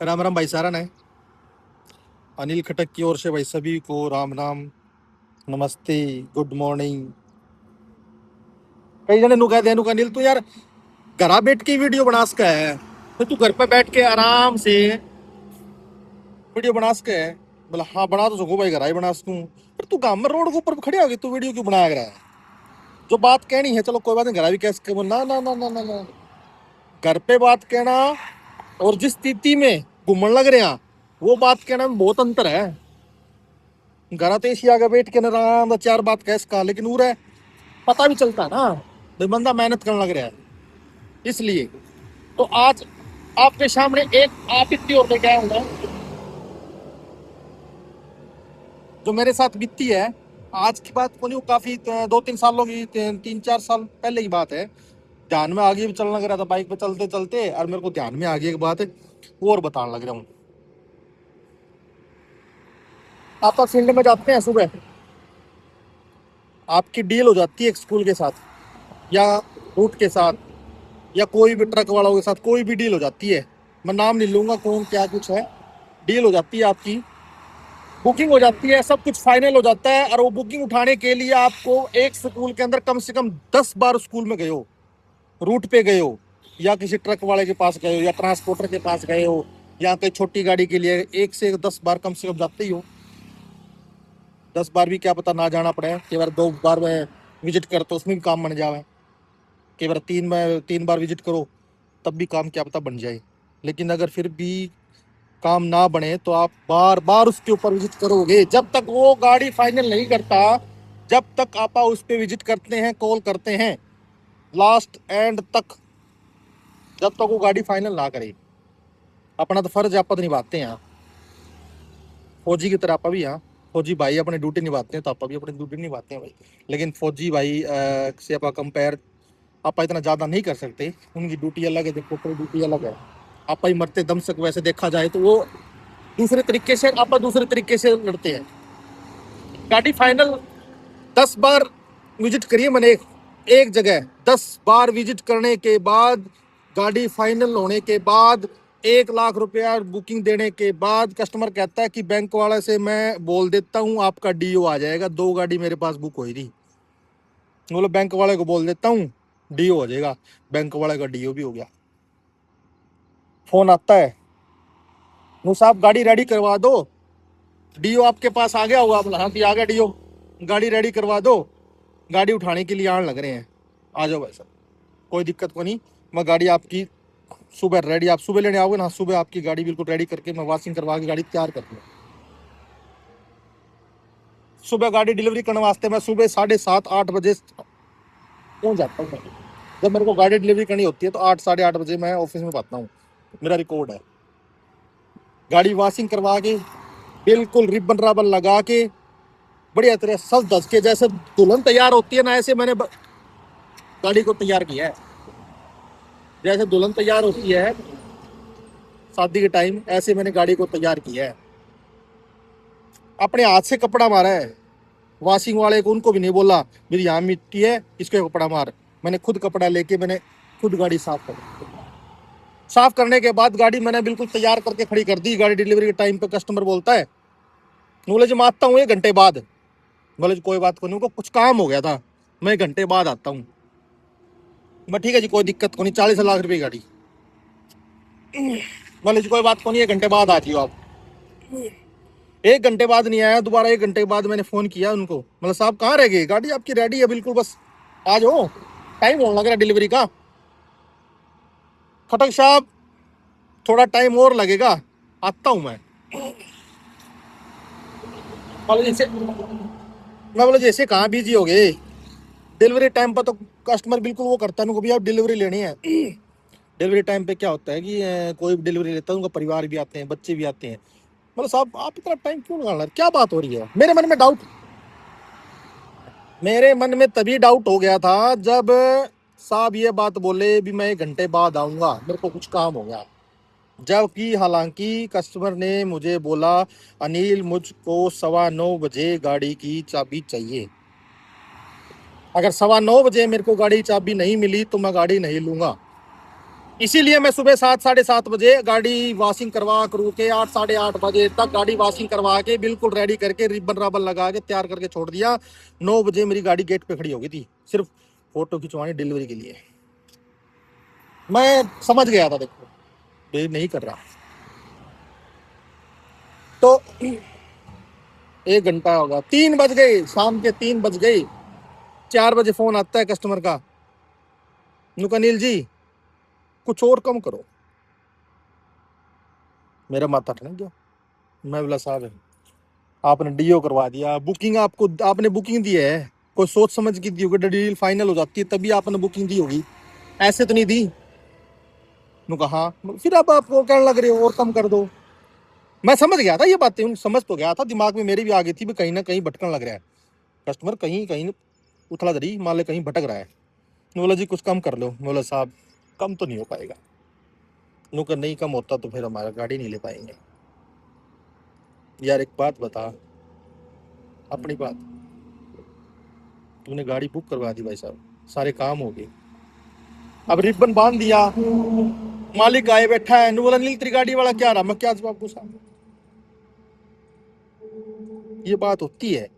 राम राम भाई सारा ने अनिल खटक की ओर से भाई सभी को राम राम, नमस्ते, गुड मॉर्निंग। कई जने नु कहते हैं नु अनिल तू यार घरा बैठ के वीडियो बना सका है, तो तू घर पे बैठ के आराम से वीडियो बना सका है। बोला हाँ बना तो सको भाई, घर ही बना सकूं। पर तू गांव में रोड के ऊपर खड़े हो गए, तू वीडियो क्यों बनाया रहा है? जो बात कहनी है चलो कोई बात नहीं, घर भी कह सके। बोला ना ना ना ना ना, घर पे बात कहना और जिस स्थिति में घूमने लग रहे हैं वो बात कहना में बहुत अंतर है। घर तो एसी आगे बैठ के आराम से चार बात कह सका, लेकिन उरे पता भी चलता है ना भाई बंदा मेहनत करने लग रहा है। इसलिए तो आज आपके सामने एक आप इतनी और लेके आया हूं जो मेरे साथ बीती है। आज की बात को नहीं, काफी 2-3 सालों की, 3-4 साल पहले की बात है। ध्यान में आगे भी चलना लग रहा था बाइक पे चलते चलते, और मेरे को ध्यान में आगे एक बात है वो और बताने लग रहा हूँ। आप फील्ड में जाते हैं सुबह, आपकी डील हो जाती है एक स्कूल के साथ या रूट के साथ या कोई भी ट्रक वालों के साथ, कोई भी डील हो जाती है। मैं नाम नहीं लूंगा कौन क्या कुछ है। डील हो जाती है आपकी, बुकिंग हो जाती है, सब कुछ फाइनल हो जाता है। और वो बुकिंग उठाने के लिए आपको एक स्कूल के अंदर कम से कम 10 बार स्कूल में गए हो, रूट पे गए हो, या किसी ट्रक वाले के पास गए हो, या ट्रांसपोर्टर के पास गए हो, या कोई छोटी गाड़ी के लिए 1 से 10 बार कम से कम जाते ही हो। 10 बार भी क्या पता ना जाना पड़े, कई बार 2 बार में विजिट कर तो उसमें भी काम बन जाए, कई बार 3 बार विजिट करो तब भी काम क्या पता बन जाए। लेकिन अगर फिर भी काम ना बने तो आप बार बार उसके ऊपर विजिट करोगे जब तक वो गाड़ी फाइनल नहीं करता। जब तक आप उस पर विजिट करते हैं, कॉल करते हैं लास्ट एंड तक, जब तक वो गाड़ी फाइनल ना करे। अपना तो फर्ज आप निभाते हैं, फौजी की तरह आप भी। हाँ, फौजी भाई अपनी ड्यूटी निभाते हैं तो आप भी अपनी ड्यूटी निभाते हैं भाई। लेकिन फौजी भाई से आप कंपेयर आप इतना ज़्यादा नहीं कर सकते, उनकी ड्यूटी अलग है, देखो पूरी ड्यूटी अलग है। आप ही मरते दम तक वैसे देखा जाए तो वो दूसरे तरीके से, आप दूसरे तरीके से लड़ते हैं। गाड़ी फाइनल 10 बार विजिट करिए मैंने एक जगह, 10 बार विजिट करने के बाद, गाड़ी फाइनल होने के बाद, 1 लाख रुपया बुकिंग देने के बाद कस्टमर कहता है कि बैंक वाले से मैं बोल देता हूँ आपका डीओ आ जाएगा। 2 गाड़ी मेरे पास बुक हुई थी, बोलो बैंक वाले को बोल देता हूँ डीओ हो जाएगा। बैंक वाले का डीओ भी हो गया। फोन आता है, नो साहब गाड़ी रेडी करवा दो, डीओ आपके पास आ गया होगा। हाँ आ गया डीओ, गाड़ी रेडी करवा दो, गाड़ी उठाने के लिए आने लग रहे हैं। आ जाओ भाई साहब, कोई दिक्कत को नहीं। मैं गाड़ी आपकी सुबह रेडी, आप सुबह लेने आओगे ना, सुबह आपकी गाड़ी बिल्कुल रेडी करके मैं वॉशिंग करवा के गाड़ी तैयार कर दूँ। सुबह गाड़ी डिलीवरी करने वास्ते मैं सुबह 7:30-8 बजे पहुंच जाता हूँ। जब मेरे को गाड़ी डिलीवरी करनी होती है तो 8-8:30 बजे मैं ऑफिस में पाता हूँ, मेरा रिकॉर्ड है। गाड़ी वॉशिंग करवा के बिल्कुल रिबन राबन लगा के बढ़िया तरह सज धज के, जैसे दुल्हन तैयार होती है ना, ऐसे मैंने गाड़ी को तैयार किया है। जैसे दुल्हन तैयार होती है शादी के टाइम, ऐसे मैंने गाड़ी को तैयार किया है। अपने हाथ से कपड़ा मारा है, वॉशिंग वाले को उनको भी नहीं बोला मेरी यहाँ मिट्टी है इसको कपड़ा मार। मैंने खुद कपड़ा लेके मैंने खुद गाड़ी साफ कर, साफ करने के बाद गाड़ी मैंने बिल्कुल तैयार करके खड़ी कर दी। गाड़ी डिलीवरी के टाइम पे कस्टमर बोलता है नॉलेज मैं आता हूँ 1 घंटे बाद। बोले कोई बात को नहीं, उनको कुछ काम हो गया था, मैं 1 घंटे बाद आता हूँ। मैं ठीक है जी कोई दिक्कत को नहीं, 40 लाख रुपए गाड़ी। बोले जी कोई बात को नहीं, 1 घंटे बाद आ जाइए आप। 1 घंटे बाद नहीं आया, दोबारा 1 घंटे बाद मैंने फोन किया उनको, मतलब साहब कहाँ रह गए, गाड़ी आपकी रेडी है बिल्कुल, बस आ जाओ, टाइम होने लग रहा है डिलीवरी का। खटक साहब थोड़ा टाइम और लगेगा, आता हूँ मैं। मैं बोला जैसे कहाँ बिजी हो गए, डिलीवरी टाइम पर तो कस्टमर बिल्कुल वो करता है, उनको भी आप डिलीवरी लेनी है। डिलीवरी टाइम पे क्या होता है कि कोई भी डिलीवरी लेता है उनका परिवार भी आते हैं, बच्चे भी आते हैं। मतलब साहब आप इतना टाइम क्यों लगा रहे हैं, क्या बात हो रही है? मेरे मन में तभी डाउट हो गया था जब साहब ये बात बोले भी मैं 1 घंटे बाद आऊंगा, मेरे को कुछ काम हो गया। जबकि हालांकि कस्टमर ने मुझे बोला अनिल मुझको 9:15 बजे गाड़ी की चाबी चाहिए, अगर 9:15 बजे मेरे को गाड़ी की चाबी नहीं मिली तो मैं गाड़ी नहीं लूंगा। इसीलिए मैं सुबह 7 साढ़े 7 बजे गाड़ी वॉशिंग करवा करू के 8 साढ़े 8 बजे तक गाड़ी वॉशिंग करवा के बिल्कुल रेडी करके रिबन राबन लगा के तैयार करके छोड़ दिया। 9 बजे मेरी गाड़ी गेट पे खड़ी हो गई थी, सिर्फ फोटो खिंचवानी डिलीवरी के लिए। मैं समझ गया था, देखो ये नहीं कर रहा। तो 1 घंटा होगा, 3 बज गए, शाम के 3 बज गए। 4 बजे फोन आता है कस्टमर का, नुका अनिल जी कुछ और कम करो। मेरा माथा ठनक गया। मैं बोला साहब आपने डीओ करवा दिया, बुकिंग आपको आपने बुकिंग दी है, कोई सोच समझ की दी होगी, डील फाइनल हो जाती है तभी आपने बुकिंग दी होगी, ऐसे तो नहीं दी। नु कहा फिर अब आप वो कहने लग रहे हो और कम कर दो। मैं समझ गया था ये बातें, समझ तो गया था, दिमाग में मेरे भी आ गई थी भी कहीं ना कहीं भटकने लग रहा है कस्टमर, कहीं कहीं उथला दरी मान ले कहीं भटक रहा है। बोला जी कुछ कम कर लो। बोला साहब कम तो नहीं हो पाएगा। नु का नहीं कम होता तो फिर हमारा गाड़ी नहीं ले पाएंगे। यार एक बात बता, अपनी बात, तूने गाड़ी बुक करवा दी भाई साहब, सारे काम हो गए, अब रिबन बांध दिया, मालिक आए बैठा है, नु बोला नील तेरी गाड़ी वाला क्या रहा, मैं क्या जवाब दूं साहब। ये बात होती है,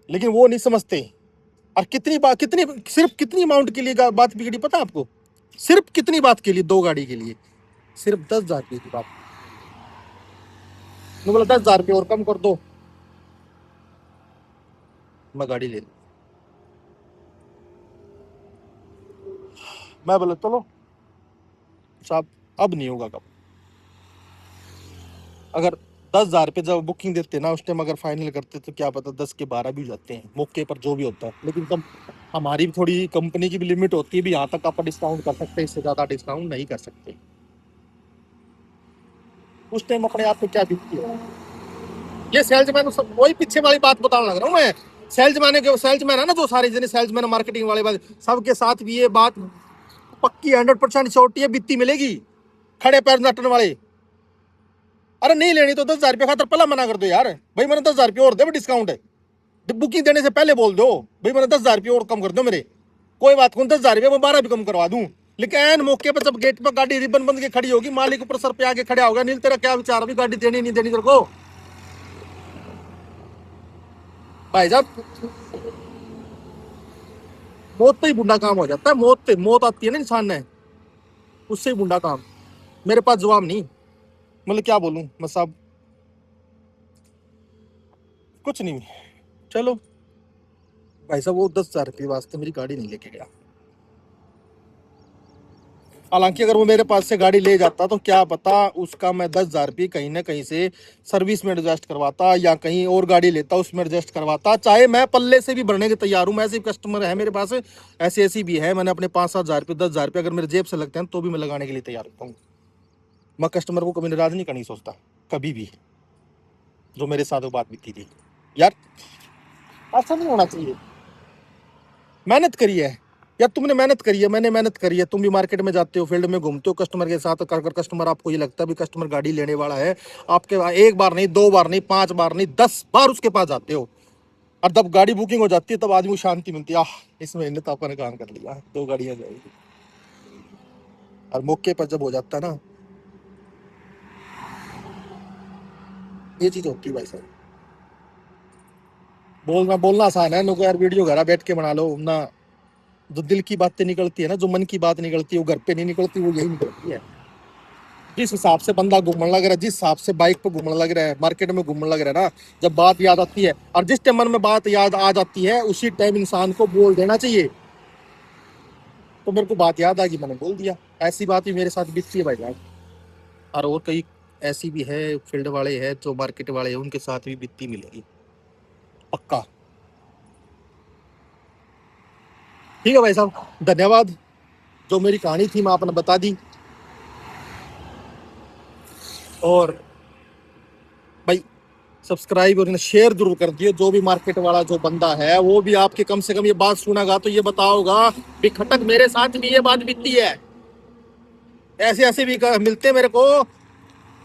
लेकिन वो नहीं समझते। और कितनी बात, कितनी सिर्फ कितनी अमाउंट के लिए बात बिगड़ी पता है आपको? सिर्फ कितनी बात के लिए, 2 गाड़ी के लिए सिर्फ 10,000 की बात। मैं बोला 10,000 और कम कर दो, मैं गाड़ी ले लूं। मैं बोला चलो साहब अब नहीं होगा। कब अगर 10,000 जब बुकिंग देते ना उस टाइम अगर फाइनल करते तो क्या पता 10 के 12 भी हो जाते हैं मौके पर, जो भी होता है। लेकिन कम हमारी भी थोड़ी कंपनी की भी लिमिट होती है भी, यहाँ तक आप डिस्काउंट कर सकते हैं, इससे ज्यादा डिस्काउंट नहीं कर सकते। उस टाइम अपने आप को क्या बीतती है। ये सेल्समैन वही पीछे वाली बात बताने लग रहा हूँ मैं। सेल्समैन है ना जो सारे जने सेल्समैन मार्केटिंग वाले बात, सबके साथ भी ये बात पक्की 100% छोटी है, बित्ती मिलेगी खड़े पैर नटने वाले। अरे नहीं लेनी तो 10,000 रुपये खातर पहला मना कर दो यार, भाई मैंने 10,000 रुपये और दे डिस्काउंट है, बुकिंग देने से पहले बोल दो भाई मैंने 10,000 रुपये और कम कर दो मेरे, कोई बात नहीं 10,000 रुपये मैं 12 भी कम करवा दूं। लेकिन एन मौके पर जब गेट पर गाड़ी रिबन बंद के खड़ी होगी, मालिक ऊपर सर पे आके खड़ा होगा, नील तेरा क्या विचार, अभी गाड़ी देनी नहीं देनी तेरे को? भाई साहब मौत पे ही बुंडा काम हो जाता है, मौत आती है ना इंसान ने, उससे ही बुंडा काम। मेरे पास जवाब नहीं, मतलब क्या बोलूं मैं साहब, कुछ नहीं। चलो भाई साहब वो 10,000 रुपये वास्ते मेरी गाड़ी नहीं लेके गया। हालांकि अगर वो मेरे पास से गाड़ी ले जाता तो क्या पता उसका मैं 10,000 रुपये कहीं ना कहीं से सर्विस में एडजस्ट करवाता या कहीं और गाड़ी लेता उसमें एडजस्ट करवाता, चाहे मैं पल्ले से भी भरने के तैयार हूँ। मैं ऐसे कस्टमर है मेरे पास, ऐसी ऐसी भी है, मैंने अपने 5-7 हज़ार रुपये 10,000 रुपये अगर मेरे जेब से लगते हैं तो भी मैं लगाने के लिए तैयार होता हूँ। मैं कस्टमर को कभी नाराज नहीं करनी सोचता, कभी भी। जो मेरे साथ वो बात बीती थी यार, ऐसा नहीं होना चाहिए। मेहनत करी है यार, तुमने मेहनत करी है, मैंने मेहनत करी है, तुम भी मार्केट में जाते हो, फील्ड में घूमते हो कस्टमर के साथ, कर कस्टमर आपको ये लगता है भी कस्टमर गाड़ी लेने वाला है, आपके एक बार नहीं, 2 बार नहीं, 5 बार नहीं, 10 बार उसके पास जाते हो, और जब गाड़ी बुकिंग हो जाती है तब आदमी को शांति मिलती है, आह इस महीने तो अपन ने काम कर लिया, 2 गाड़ियां जाएगी। और मौके पर जब हो जाता है ना, ये चीज होती है भाई साहब। बोलना बोलना आसान है, लोग यार वीडियो घर बैठ के बना लो ना, जो दिल की बातें निकलती है ना, जो मन की बात निकलती है वो घर पे नहीं निकलती, वो यही निकलती है। जिस हिसाब से बंदा घूमने लग रहा है, जिस हिसाब से बाइक पे घूमने लग रहा है, मार्केट में घूमने लग रहा है ना, जब बात याद आती है, और जिस टाइम मन में बात याद आ जाती है उसी टाइम इंसान को बोल देना चाहिए। तो मेरे को बात याद आ गई, मैंने बोल दिया। ऐसी बात भी मेरे साथ बीतती है भाई साहब, और कई ऐसी भी है फील्ड वाले हैं जो मार्केट वाले हैं, उनके साथ भी बीतती मिलेगी पक्का। ठीक है भाई साहब, धन्यवाद। जो मेरी कहानी थी मैं आपने बता दी। और भाई सब्सक्राइब और शेयर जरूर कर दिए। जो भी मार्केट वाला जो बंदा है वो भी आपके कम से कम ये बात सुनेगा तो ये बताओगा भी खटक मेरे साथ भी ये बात बीती है, ऐसे ऐसे भी मिलते हैं मेरे को,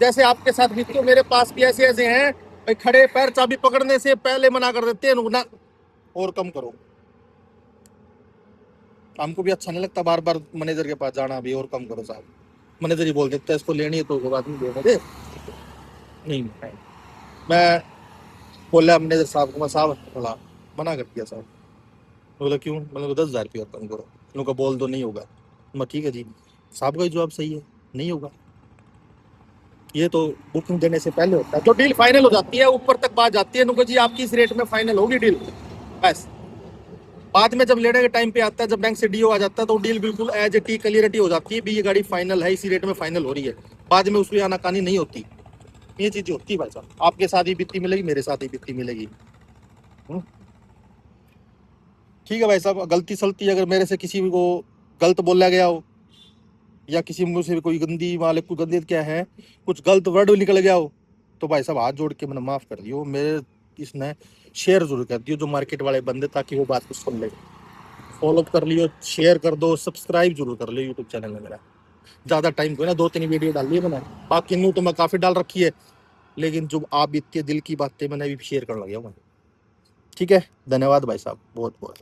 जैसे आपके साथ बीती हो मेरे पास भी ऐसे ऐसे हैं भाई, खड़े पैर चाबी पकड़ने से पहले मना कर देते हैं ना, और कम करो। हमको भी अच्छा नहीं लगता बार बार मैनेजर के पास जाना, भी और कम करो साहब। मैनेजर ही बोल देते हैं इसको लेनी है तो वो बात नहीं देने दे। नहीं मैं बोला मैनेजर साहब को, मैं साहब बोला, मना कर दिया साहब। बोला क्यों? मतलब 10,000 रुपये और कम करो। उनको बोल दो नहीं होगा। मैं ठीक है जी। साहब का ही जवाब सही है, नहीं होगा। ये तो बुकिंग देने से पहले होता है, जो डील फाइनल हो जाती है ऊपर तक बात जाती है, नुको जी आपकी इस रेट में फाइनल होगी डील, बस। बाद में जब लेने के टाइम पे आता है, जब बैंक से डीओ आ जाता है, तो डील बिल्कुल एज ए टी क्लियरिटी हो जाती है भी ये गाड़ी फाइनल है, इसी रेट में फाइनल हो रही है। बाद में उसकी आनाकानी नहीं होती। ये चीज होती है भाई साहब, आपके साथ ही बीती मिलेगी, मेरे साथ ही बीती मिलेगी। हम्म, ठीक है भाई साहब, गलती सलती अगर मेरे से किसी को गलत बोला गया हो, या किसी मुंह से कोई गंदी वाले कोई गंदी क्या है, कुछ गलत वर्ड निकल गया हो, तो भाई साहब हाथ जोड़ के मैंने माफ कर दियो। मेरे इसने शेयर जरूर कर दियो जो मार्केट वाले बंदे, ताकि वो बात को सुन ले। फॉलो कर लियो, शेयर कर दो, सब्सक्राइब जरूर कर लियो यूट्यूब चैनल में मेरा। ज़्यादा टाइम को ना 2-3 वीडियो डाल ली है मैंने, बाकी न्यू तो मैं काफ़ी डाल रखी है, लेकिन जो आप बीतती है दिल की बातें मैंने अभी शेयर कर लगा हूँ। ठीक है, धन्यवाद भाई साहब बहुत बहुत।